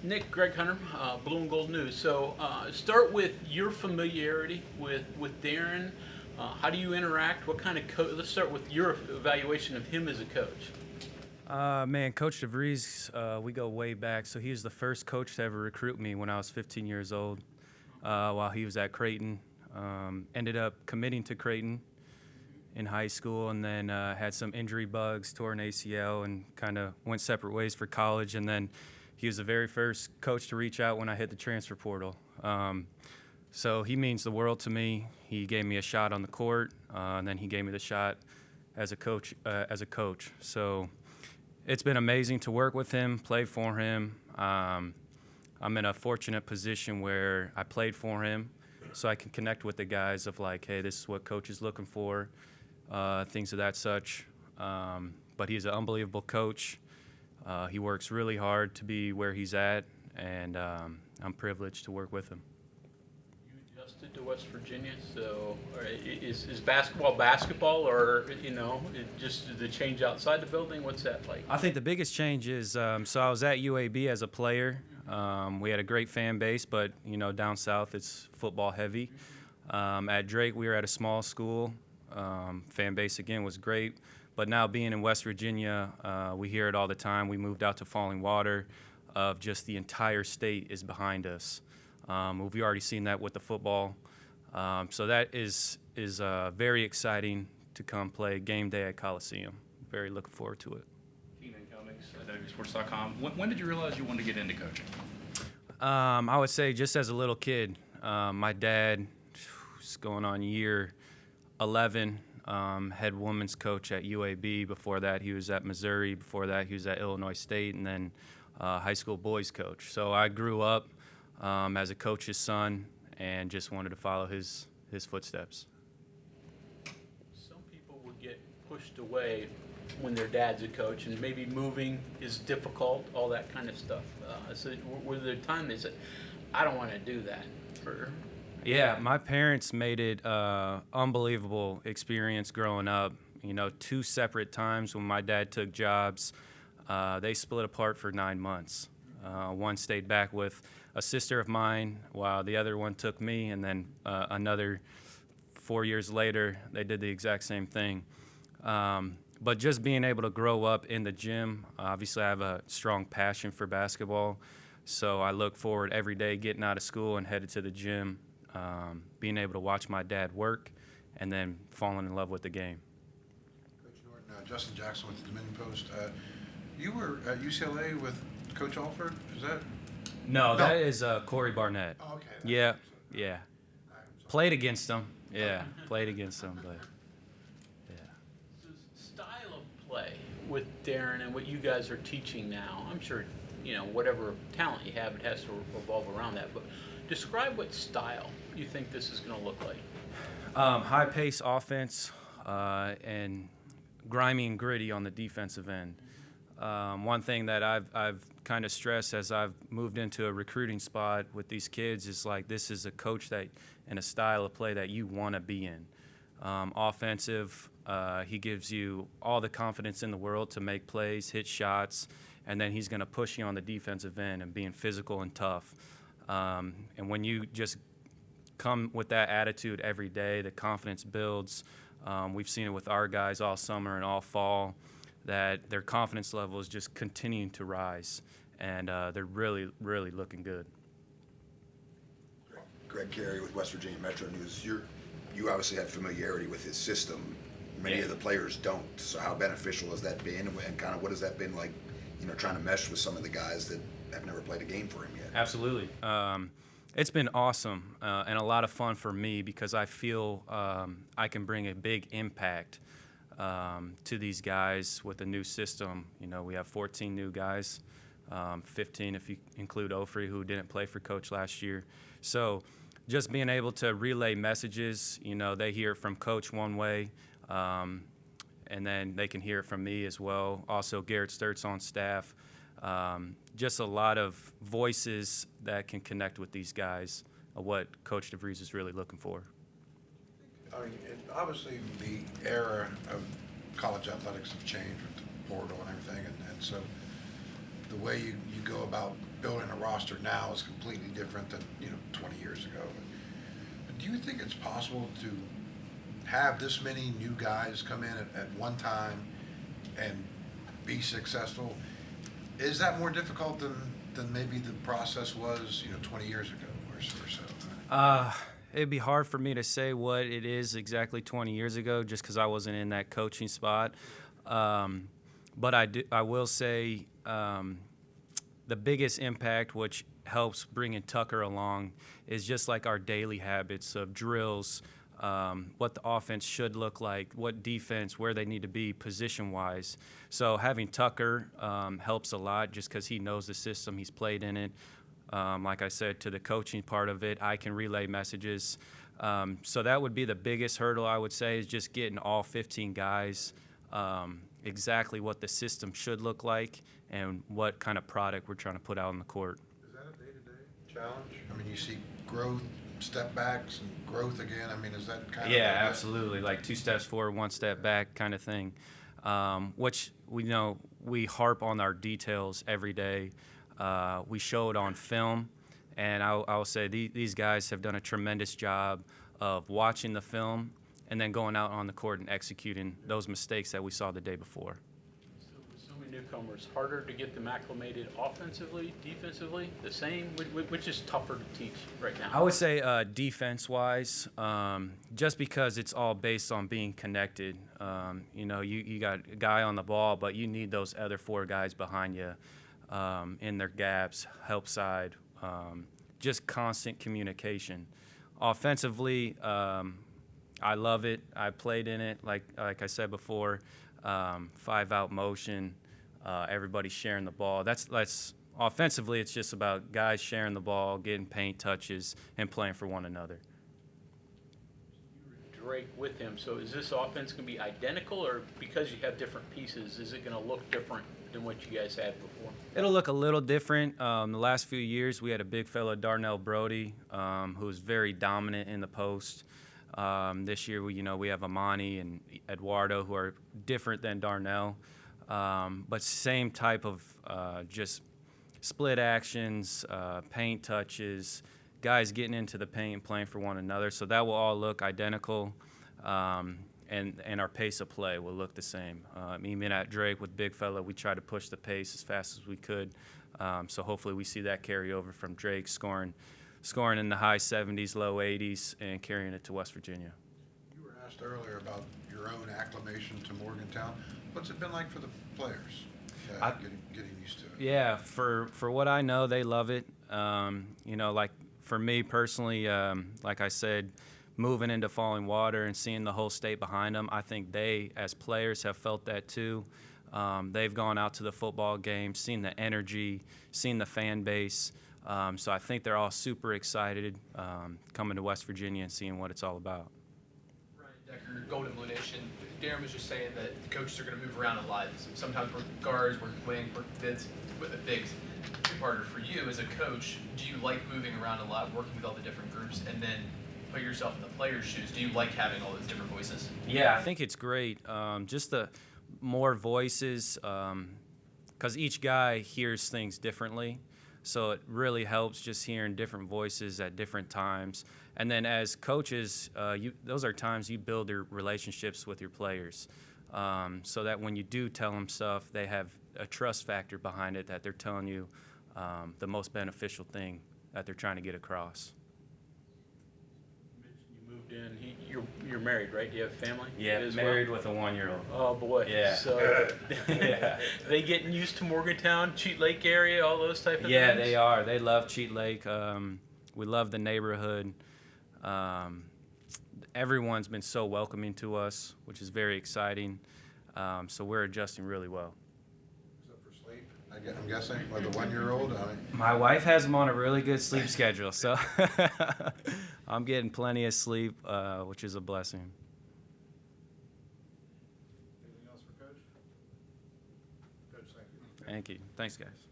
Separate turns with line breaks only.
Nick, Greg Hunter, Blue and Gold News. So start with your familiarity with Darren. How do you interact? What kind of coach? Let's start with your evaluation of him as a coach.
Man, Coach DeVries, we go way back. So he was the first coach to ever recruit me when I was 15 years old while he was at Creighton. Ended up committing to Creighton in high school, and then had some injury bugs, tore an ACL, and kind of went separate ways for college. And then he was the very first coach to reach out when I hit the transfer portal. So he means the world to me. He gave me a shot on the court, and then he gave me the shot as a coach. So it's been amazing to work with him, play for him. I'm in a fortunate position where I played for him, so I can connect with the guys of like, hey, this is what coach is looking for, things of that such. But he's an unbelievable coach. He works really hard to be where he's at, and I'm privileged to work with him.
You adjusted to West Virginia, so is basketball, or just the change outside the building? What's that like?
I think the biggest change is so I was at UAB as a player. We had a great fan base, but down south it's football heavy. At Drake, we were at a small school. Fan base again was great, but now being in West Virginia, we hear it all the time. We moved out to Falling Water, of just the entire state is behind us. We've already seen that with the football, so that is very exciting to come play game day at Coliseum. Very looking forward to it.
Sports.com. When did you realize you wanted to get into coaching?
I would say just as a little kid. My dad was going on year 11, head women's coach at UAB. Before that, he was at Missouri. Before that, he was at Illinois State, and then high school boys coach. So I grew up as a coach's son and just wanted to follow his footsteps.
Some people would get pushed away when their dad's a coach, and maybe moving is difficult, all that kind of stuff. So were there times they said, I don't want to do that?
Yeah, my parents made it unbelievable experience growing up. 2 separate times when my dad took jobs, they split apart for 9 months. One stayed back with a sister of mine while the other one took me, and then another 4 years later, they did the exact same thing. But just being able to grow up in the gym, obviously I have a strong passion for basketball, so I look forward every day getting out of school and headed to the gym, being able to watch my dad work, and then falling in love with the game.
Coach Norton, Justin Jackson with the Dominion Post. You were at UCLA with Coach Alford, is that?
No, that is Corey Barnett.
Oh, okay.
Yeah. Played against him. Yeah, played against him, but yeah.
So style of play with Darren and what you guys are teaching now, I'm sure, whatever talent you have, it has to revolve around that. But describe what style you think this is going to look like.
High-paced offense and grimy and gritty on the defensive end. One thing that I've kind of stressed as I've moved into a recruiting spot with these kids is like, this is a coach that and a style of play that you want to be in. Offensive, he gives you all the confidence in the world to make plays, hit shots, and then he's going to push you on the defensive end and being physical and tough. And when you just come with that attitude every day, the confidence builds. We've seen it with our guys all summer and all fall, that their confidence level is just continuing to rise, and they're really, really looking good.
Greg Carey with West Virginia Metro News. You obviously have familiarity with his system. Many of the players don't. So how beneficial has that been, and kind of what has that been like, trying to mesh with some of the guys that have never played a game for him yet?
Absolutely. It's been awesome and a lot of fun for me because I feel I can bring a big impact to these guys with the new system. We have 14 new guys, 15 if you include Ofri, who didn't play for Coach last year. So just being able to relay messages, they hear it from Coach one way, and then they can hear it from me as well. Also, Garrett Sturt's on staff. Just a lot of voices that can connect with these guys, what Coach DeVries is really looking for.
I mean, obviously the era of college athletics have changed with the portal and everything, and so the way you go about building a roster now is completely different than 20 years ago. But do you think it's possible to have this many new guys come in at one time and be successful? Is that more difficult than maybe the process was 20 years ago or so?
It'd be hard for me to say what it is exactly 20 years ago, just because I wasn't in that coaching spot. But I will say the biggest impact, which helps bringing Tucker along, is just like our daily habits of drills, what the offense should look like, what defense, where they need to be position-wise. So having Tucker helps a lot just because he knows the system, he's played in it. Like I said, to the coaching part of it, I can relay messages. So that would be the biggest hurdle, I would say, is just getting all 15 guys exactly what the system should look like and what kind of product we're trying to put out on the court.
Is that a day-to-day challenge? I mean, you see growth, step backs, and growth again. I mean, is that kind of...
Yeah, absolutely. Like 2 steps forward, 1 step back kind of thing, which we harp on our details every day. We show it on film, and I'll say these guys have done a tremendous job of watching the film and then going out on the court and executing those mistakes that we saw the day before.
So with so many newcomers, harder to get them acclimated offensively, defensively, the same? Which is tougher to teach right now?
I would say defense-wise, just because it's all based on being connected. You got a guy on the ball, but you need those other 4 guys behind you in their gaps, help side, just constant communication. Offensively, I love it. I played in it, like I said before, 5-out motion, everybody sharing the ball. That's offensively, it's just about guys sharing the ball, getting paint touches, and playing for one another.
Drake with him. So is this offense going to be identical, or because you have different pieces, is it going to look different than what you guys had before?
It'll look a little different. The last few years, we had a big fella, Darnell Brody, who was very dominant in the post. This year, we have Amani and Eduardo, who are different than Darnell, but same type of just split actions, paint touches, guys getting into the paint and playing for one another. So that will all look identical, and our pace of play will look the same. Even at Drake with big fella, we try to push the pace as fast as we could. So hopefully we see that carry over from Drake scoring in the high 70s, low 80s, and carrying it to West Virginia.
You were asked earlier about your own acclimation to Morgantown. What's it been like for the players getting used to it?
Yeah, for what I know, they love it. Like for me personally, like I said, moving into Falling Water and seeing the whole state behind them, I think they, as players, have felt that too. They've gone out to the football games, seen the energy, seen the fan base. So I think they're all super excited coming to West Virginia and seeing what it's all about.
Ryan Decker, Golden Blue Nation. Darren was just saying that the coaches are going to move around a lot. Sometimes we're guards, we're wing, we're bigs. Two-parter for you as a coach. Do you like moving around a lot, working with all the different groups, and then put yourself in the players' shoes? Do you like having all those different voices?
Yeah, I think it's great. Just the more voices, because each guy hears things differently. So it really helps just hearing different voices at different times. And then as coaches, those are times you build your relationships with your players, so that when you do tell them stuff, they have a trust factor behind it, that they're telling you the most beneficial thing that they're trying to get across.
You moved in. You're married, right? Do you have a family?
Yeah,
as
married
well?
with a 1-year-old.
Oh boy.
Yeah.
So
Yeah.
they getting used to Morgantown, Cheat Lake area, all those type of
Yeah,
things?
they are. They love Cheat Lake. We love the neighborhood. Everyone's been so welcoming to us, which is very exciting. So we're adjusting really well.
Except for sleep, I'm guessing, with the 1-year-old.
My wife has him on a really good sleep schedule, so I'm getting plenty of sleep, which is a blessing.
Anything else for Coach? Coach, thank you.
Thank you. Thanks, guys.